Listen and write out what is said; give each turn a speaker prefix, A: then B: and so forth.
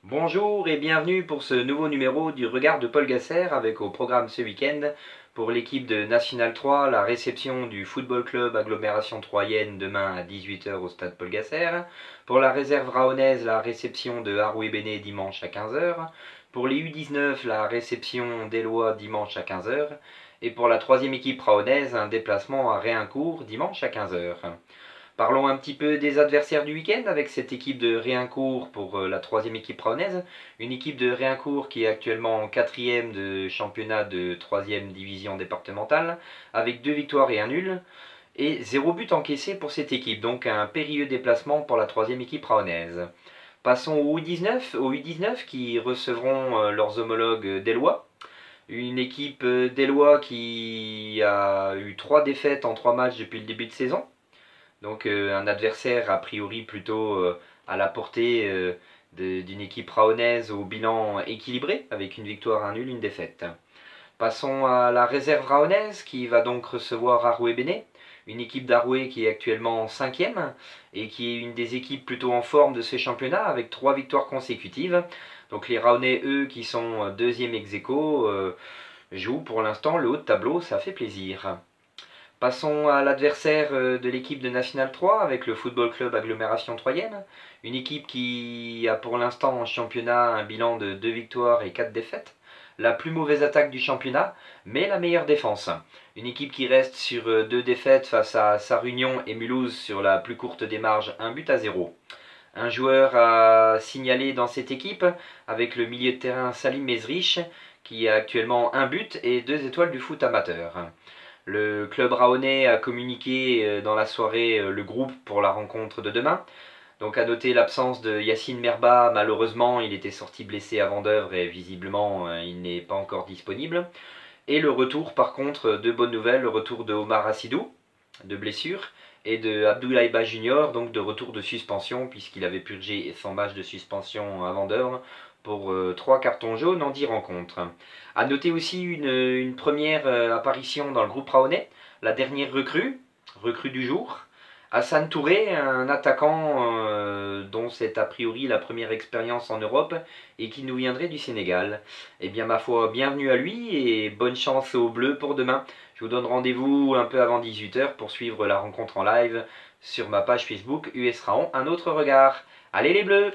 A: Bonjour et bienvenue pour ce nouveau numéro du Regard de Paul Gasser avec au programme ce week-end pour l'équipe de National 3 la réception du Football Club Agglomération Troyenne demain à 18 h au stade Paul Gasser, pour la réserve rahonaise la réception de Haroué-Béné dimanche à 15 h, pour les U19 la réception d'Éloie dimanche à 15 h et pour la troisième équipe rahonaise un déplacement à Réincourt dimanche à 15 h. Parlons un petit peu des adversaires du week-end avec cette équipe de Réincourt pour la troisième équipe rahonaise. Une équipe de Réincourt qui est actuellement en quatrième de championnat de troisième division départementale avec 2 victoires et un nul. Et 0 but encaissé pour cette équipe, donc un périlleux déplacement pour la troisième équipe rahonaise. Passons aux U19 qui recevront leurs homologues d'Éloie. Une équipe d'Éloie qui a eu 3 défaites en 3 matchs depuis le début de saison. Donc un adversaire a priori plutôt à la portée d'une équipe rahonaise au bilan équilibré, avec une victoire, un nul, une défaite. Passons à la réserve rahonaise qui va donc recevoir Haroué-Béné, une équipe d'Haroué qui est actuellement 5e et qui est une des équipes plutôt en forme de ce championnat avec 3 victoires consécutives. Donc les Rahonais, eux, qui sont deuxième ex-aequo, jouent pour l'instant le haut de tableau, ça fait plaisir. Passons à l'adversaire de l'équipe de National 3 avec le Football Club Agglomération Troyenne. Une équipe qui a pour l'instant en championnat un bilan de 2 victoires et 4 défaites. La plus mauvaise attaque du championnat, mais la meilleure défense. Une équipe qui reste sur 2 défaites face à Sarre-Union et Mulhouse sur la plus courte des marges, 1-0. Un joueur à signaler dans cette équipe avec le milieu de terrain Salim Mezrich qui a actuellement 1 but et 2 étoiles du foot amateur. Le club rahonais a communiqué dans la soirée le groupe pour la rencontre de demain. Donc à noter l'absence de Yacine Merba, malheureusement il était sorti blessé avant d'œuvre et visiblement il n'est pas encore disponible. Et le retour par contre, de bonnes nouvelles, le retour de Omar Assidou, de blessure, et de Abdoulaye Ba Junior, donc de retour de suspension, puisqu'il avait purgé son match de suspension avant d'heure pour 3 cartons jaunes en 10 rencontres. A noter aussi une première apparition dans le groupe rahonais, la dernière recrue du jour, Hassan Touré, un attaquant dont c'est a priori la première expérience en Europe et qui nous viendrait du Sénégal. Eh bien ma foi, bienvenue à lui et bonne chance aux Bleus pour demain. Je vous donne rendez-vous un peu avant 18 h pour suivre la rencontre en live sur ma page Facebook US Rahon, un autre regard. Allez les Bleus!